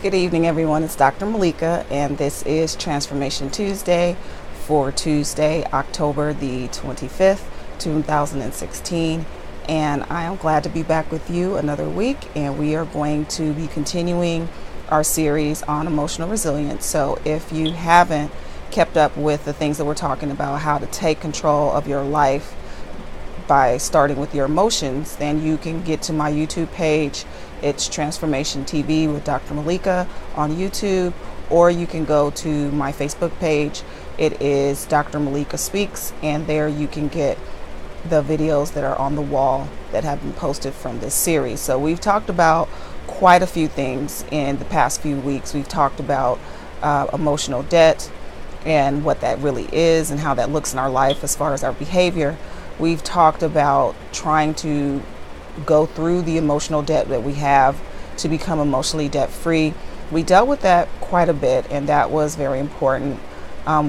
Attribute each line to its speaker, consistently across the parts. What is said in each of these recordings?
Speaker 1: Good evening, everyone. It's Dr. Malika, and this is Transformation Tuesday for Tuesday, October the 25th, 2016. And I am glad to be back with you another week, and we are going to be continuing our series on emotional resilience. So if you haven't kept up with the things that we're talking about, how to take control of your life by starting with your emotions, then you can get to my YouTube page. It's Transformation TV with Dr. Malika on YouTube, or you can go to my Facebook page. It is Dr. Malika Speaks, and there you can get the videos that are on the wall that have been posted from this series. So we've talked about quite a few things in the past few weeks. We've talked about emotional debt and what that really is and how that looks in our life as far as our behavior. We've talked about trying to go through the emotional debt that we have to become emotionally debt free. We dealt with that quite a bit, and that was very important.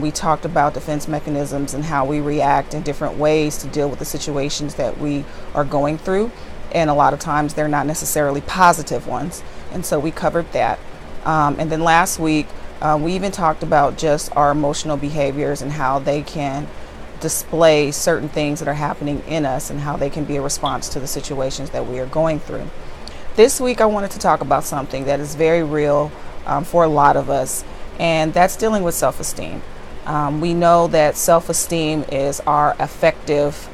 Speaker 1: We talked about defense mechanisms and how we react in different ways to deal with the situations that we are going through. And a lot of times they're not necessarily positive ones. And so we covered that. And then last week, we even talked about just our emotional behaviors and how they can display certain things that are happening in us and how they can be a response to the situations that we are going through. This week I wanted to talk about something that is very real for a lot of us, and that's dealing with self-esteem. We know that self-esteem is our affective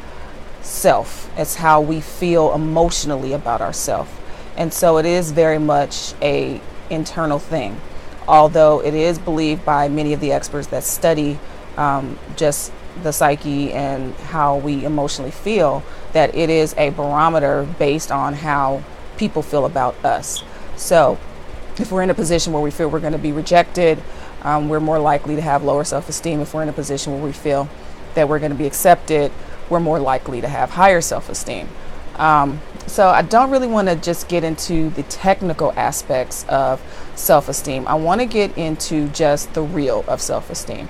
Speaker 1: self. It's how we feel emotionally about ourselves. And so it is very much a internal thing, although it is believed by many of the experts that study just the psyche and how we emotionally feel, that it is a barometer based on how people feel about us. So if we're in a position where we feel we're going to be rejected, we're more likely to have lower self-esteem. If we're in a position where we feel that we're going to be accepted, we're more likely to have higher self-esteem. So I don't really want to just get into the technical aspects of self-esteem. I want to get into just the real of self-esteem.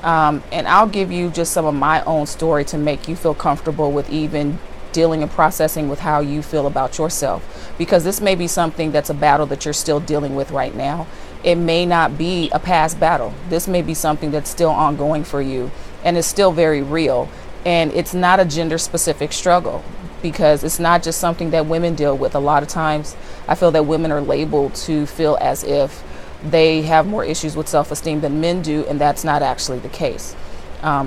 Speaker 1: And I'll give you just some of my own story to make you feel comfortable with even dealing and processing with how you feel about yourself, because this may be something that's a battle that you're still dealing with right now. It may not be a past battle. This may be something that's still ongoing for you and is still very real. And it's not a gender specific struggle, because it's not just something that women deal with. A lot of times I feel that women are labeled to feel as if they have more issues with self-esteem than men do, and that's not actually the case.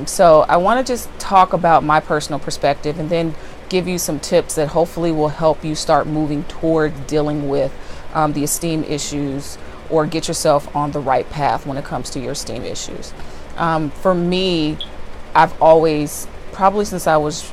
Speaker 1: So I want to just talk about my personal perspective and then give you some tips that hopefully will help you start moving toward dealing with the esteem issues, or get yourself on the right path when it comes to your esteem issues. For me, I've always, probably since I was,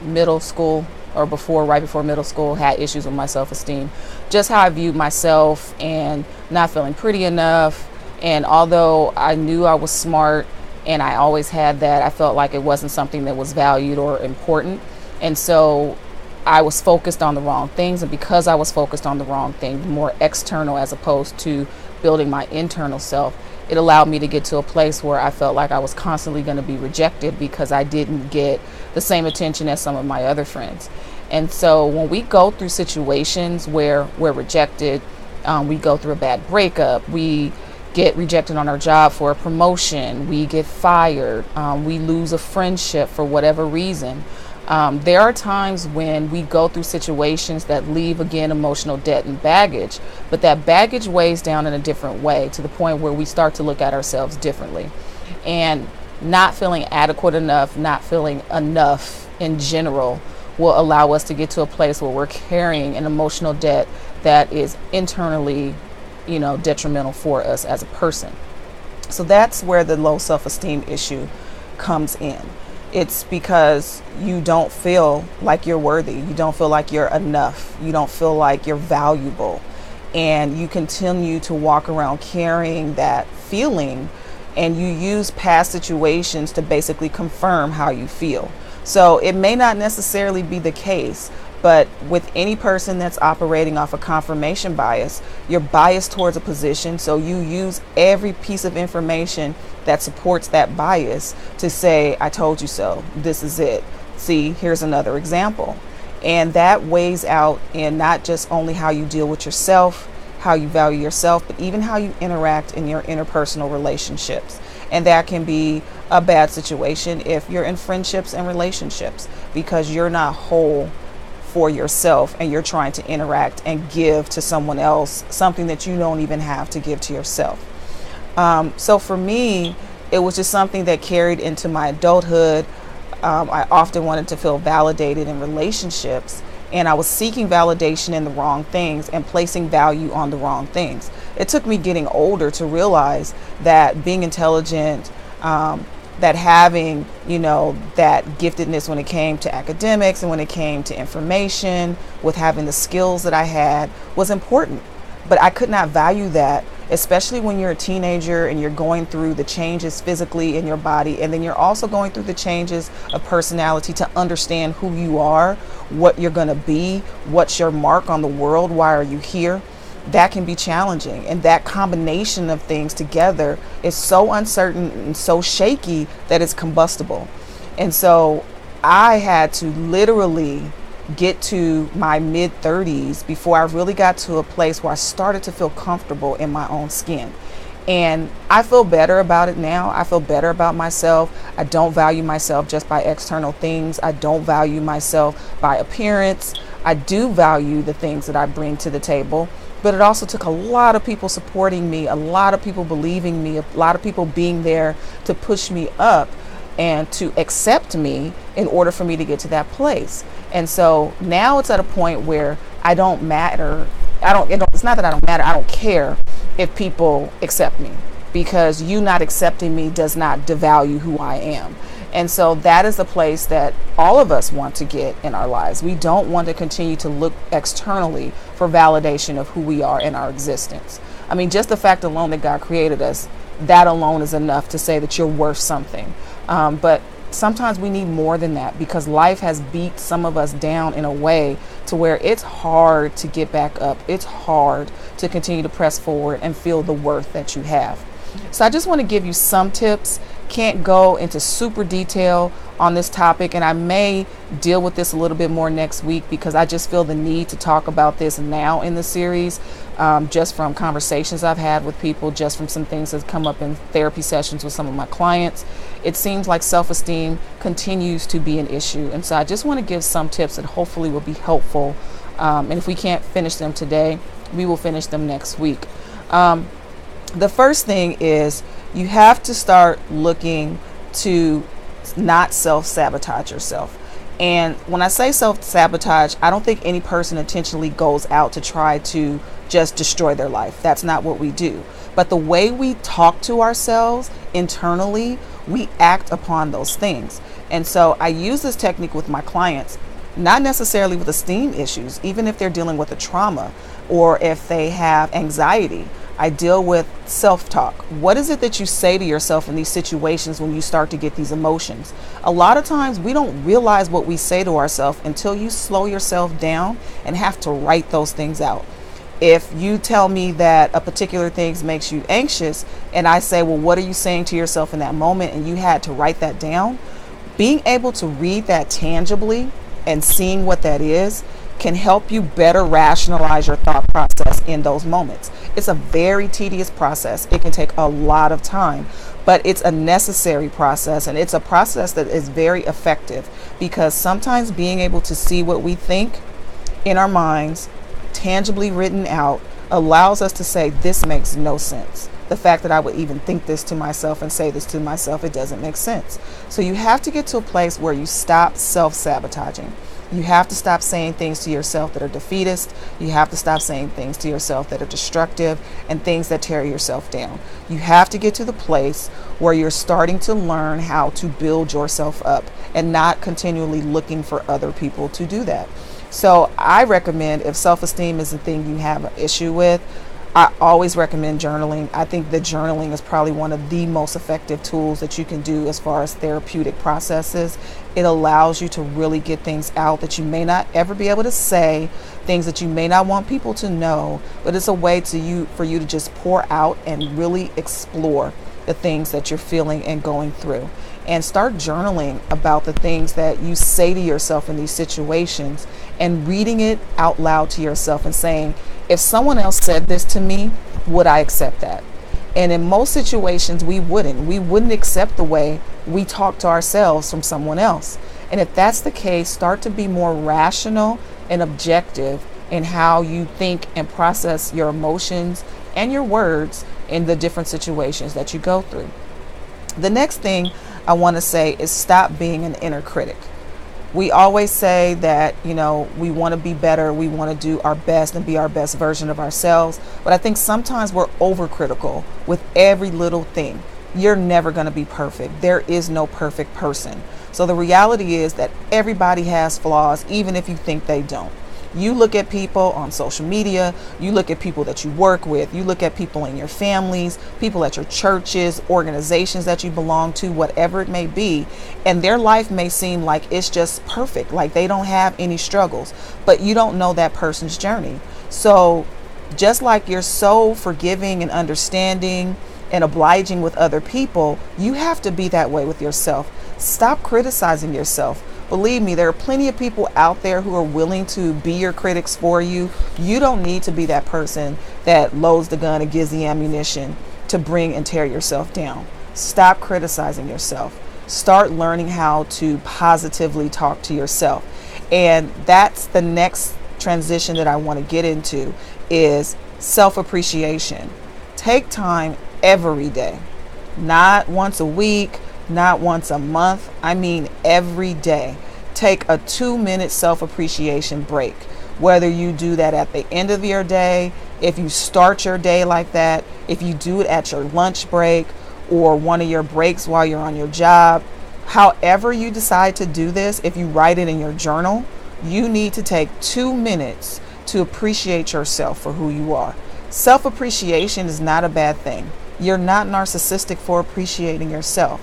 Speaker 1: middle school or right before middle school, had issues with my self-esteem, just how I viewed myself and not feeling pretty enough. And although I knew I was smart and I always had that, I felt like it wasn't something that was valued or important. And so I was focused on the wrong things. And because I was focused on the wrong thing, more external as opposed to building my internal self, it allowed me to get to a place where I felt like I was constantly going to be rejected because I didn't get the same attention as some of my other friends. And so when we go through situations where we're rejected, we go through a bad breakup, we get rejected on our job for a promotion, we get fired, we lose a friendship for whatever reason. There are times when we go through situations that leave, again, emotional debt and baggage, but that baggage weighs down in a different way to the point where we start to look at ourselves differently. And not feeling adequate enough, not feeling enough in general, will allow us to get to a place where we're carrying an emotional debt that is internally, detrimental for us as a person. So that's where the low self-esteem issue comes in. It's because you don't feel like you're worthy. You don't feel like you're enough. You don't feel like you're valuable. And you continue to walk around carrying that feeling, and you use past situations to basically confirm how you feel. So it may not necessarily be the case, but with any person that's operating off a confirmation bias, you're biased towards a position. So you use every piece of information that supports that bias to say, I told you so. This is it. See, here's another example. And that weighs out in not just only how you deal with yourself, how you value yourself, but even how you interact in your interpersonal relationships. And that can be a bad situation if you're in friendships and relationships because you're not whole for yourself and you're trying to interact and give to someone else something that you don't even have to give to yourself. So for me, it was just something that carried into my adulthood. I often wanted to feel validated in relationships, and I was seeking validation in the wrong things and placing value on the wrong things. It took me getting older to realize that being intelligent, that having, that giftedness when it came to academics and when it came to information, with having the skills that I had was important. But I could not value that, especially when you're a teenager and you're going through the changes physically in your body, and then you're also going through the changes of personality to understand who you are, what you're going to be, what's your mark on the world, why are you here. That can be challenging, and that combination of things together is so uncertain and so shaky that it's combustible. And so I had to literally get to my mid 30s before I really got to a place where I started to feel comfortable in my own skin. And I feel better about it now. I feel better about myself. I don't value myself just by external things. I don't value myself by appearance. I do value the things that I bring to the table. But it also took a lot of people supporting me, a lot of people believing me, a lot of people being there to push me up and to accept me in order for me to get to that place. And so now it's at a point where I don't matter. It's not that I don't matter. I don't care if people accept me, because you not accepting me does not devalue who I am. And so that is the place that all of us want to get in our lives. We don't want to continue to look externally for validation of who we are in our existence. I mean, just the fact alone that God created us, that alone is enough to say that you're worth something. But sometimes we need more than that, because life has beat some of us down in a way to where it's hard to get back up. It's hard to continue to press forward and feel the worth that you have. So I just want to give you some tips. Can't go into super detail on this topic, and I may deal with this a little bit more next week, because I just feel the need to talk about this now in the series, just from conversations I've had with people, just from some things that come up in therapy sessions with some of my clients. It seems like self-esteem continues to be an issue, and so I just want to give some tips that hopefully will be helpful, and if we can't finish them today, we will finish them next week. The first thing is you have to start looking to not self-sabotage yourself. And when I say self-sabotage, I don't think any person intentionally goes out to try to just destroy their life. That's not what we do. But the way we talk to ourselves internally, we act upon those things. And so I use this technique with my clients, not necessarily with esteem issues, even if they're dealing with a trauma or if they have anxiety. I deal with self-talk. What is it that you say to yourself in these situations when you start to get these emotions? A lot of times we don't realize what we say to ourselves until you slow yourself down and have to write those things out. If you tell me that a particular thing makes you anxious, and I say, well, what are you saying to yourself in that moment? And you had to write that down. Being able to read that tangibly and seeing what that is can help you better rationalize your thought process in those moments. It's a very tedious process. It can take a lot of time, but it's a necessary process, and it's a process that is very effective, because sometimes being able to see what we think in our minds, tangibly written out, allows us to say, this makes no sense. The fact that I would even think this to myself and say this to myself, it doesn't make sense. So you have to get to a place where you stop self-sabotaging. You have to stop saying things to yourself that are defeatist. You have to stop saying things to yourself that are destructive and things that tear yourself down. You have to get to the place where you're starting to learn how to build yourself up and not continually looking for other people to do that. So I recommend, if self-esteem is the thing you have an issue with, I always recommend journaling. I think that journaling is probably one of the most effective tools that you can do as far as therapeutic processes. It allows you to really get things out that you may not ever be able to say, things that you may not want people to know, but it's a way for you to just pour out and really explore the things that you're feeling and going through. And start journaling about the things that you say to yourself in these situations, and reading it out loud to yourself and saying, If someone else said this to me, would I accept that? And in most situations, we wouldn't. We wouldn't accept the way we talk to ourselves from someone else. And if that's the case, start to be more rational and objective in how you think and process your emotions and your words in the different situations that you go through. The next thing I want to say is stop being an inner critic. We always say that, we want to be better, we want to do our best and be our best version of ourselves. But I think sometimes we're overcritical with every little thing. You're never going to be perfect. There is no perfect person. So the reality is that everybody has flaws, even if you think they don't. You look at people on social media, you look at people that you work with, you look at people in your families, people at your churches, organizations that you belong to, whatever it may be, and their life may seem like it's just perfect, like they don't have any struggles, but you don't know that person's journey. So just like you're so forgiving and understanding and obliging with other people, you have to be that way with yourself. Stop criticizing yourself. Believe me, there are plenty of people out there who are willing to be your critics for you. You don't need to be that person that loads the gun and gives the ammunition to bring and tear yourself down. Stop criticizing yourself. Start learning how to positively talk to yourself. And that's the next transition that I want to get into is self-appreciation. Take time every day, not once a week, not once a month. I mean, every day. Take a 2-minute self-appreciation break. Whether you do that at the end of your day, if you start your day like that, if you do it at your lunch break or one of your breaks while you're on your job, however you decide to do this, if you write it in your journal, you need to take 2 minutes to appreciate yourself for who you are. Self-appreciation is not a bad thing. You're not narcissistic for appreciating yourself.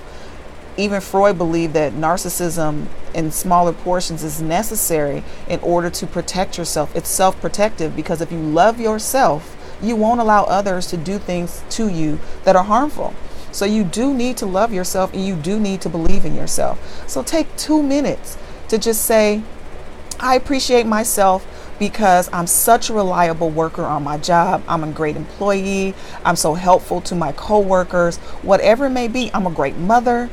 Speaker 1: Even Freud believed that narcissism in smaller portions is necessary in order to protect yourself. It's self-protective because if you love yourself, you won't allow others to do things to you that are harmful. So you do need to love yourself and you do need to believe in yourself. So take 2 minutes to just say, I appreciate myself because I'm such a reliable worker on my job. I'm a great employee. I'm so helpful to my coworkers. Whatever it may be, I'm a great mother.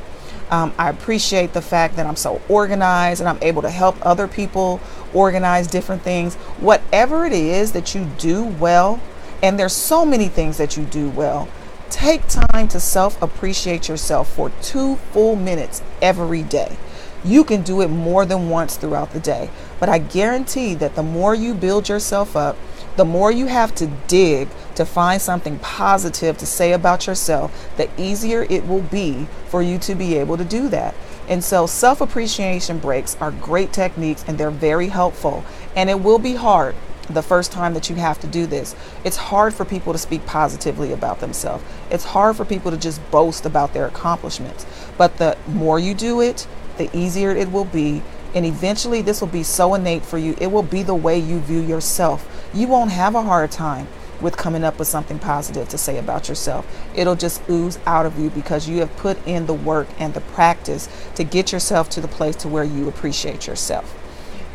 Speaker 1: I appreciate the fact that I'm so organized and I'm able to help other people organize different things. Whatever it is that you do well, and there's so many things that you do well, take time to self-appreciate yourself for 2 full minutes every day. You can do it more than once throughout the day, but I guarantee that the more you build yourself up, the more you have to dig to find something positive to say about yourself, the easier it will be for you to be able to do that. And so self-appreciation breaks are great techniques and they're very helpful. And it will be hard the first time that you have to do this. It's hard for people to speak positively about themselves. It's hard for people to just boast about their accomplishments. But the more you do it, the easier it will be. And eventually this will be so innate for you. It will be the way you view yourself. You won't have a hard time with coming up with something positive to say about yourself. It'll just ooze out of you because you have put in the work and the practice to get yourself to the place to where you appreciate yourself.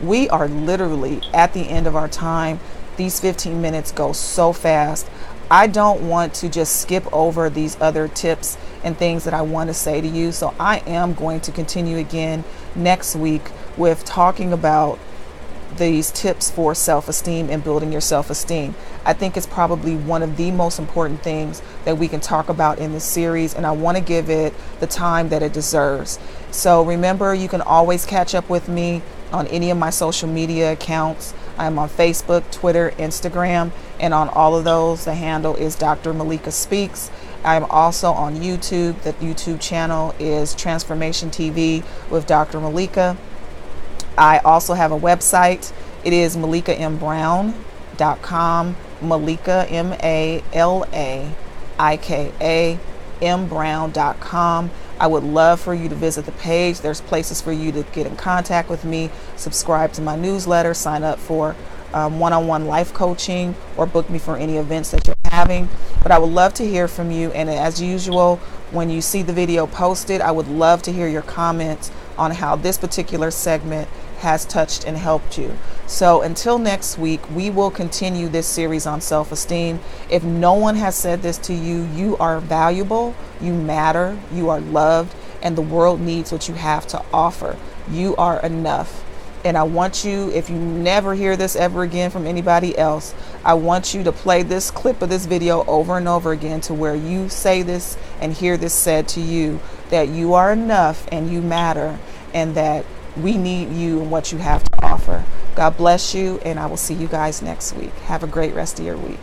Speaker 1: We are literally at the end of our time. These 15 minutes go so fast. I don't want to just skip over these other tips and things that I want to say to you. So I am going to continue again next week with talking about these tips for self-esteem and building your self-esteem. I think it's probably one of the most important things that we can talk about in this series, and I want to give it the time that it deserves. So remember, you can always catch up with me on any of my social media accounts. I'm on Facebook, Twitter, Instagram, and on all of those, the handle is Dr. Malika Speaks. I'm also on YouTube. The YouTube channel is Transformation TV with Dr. Malika. I also have a website. It is MalikaMBrown.com. Malika, MALAIKA, mbrown.com. I would love for you to visit the page. There's places for you to get in contact with me, subscribe to my newsletter, sign up for one-on-one life coaching, or book me for any events that you're having. But I would love to hear from you. And as usual, when you see the video posted, I would love to hear your comments on how this particular segment has touched and helped you. So until next week, we will continue this series on self-esteem. If no one has said this to you, you are valuable, you matter, you are loved, and the world needs what you have to offer. You are enough. And I want you, if you never hear this ever again from anybody else, I want you to play this clip of this video over and over again to where you say this and hear this said to you, that you are enough and you matter, and that we need you and what you have to offer. God bless you, and I will see you guys next week. Have a great rest of your week.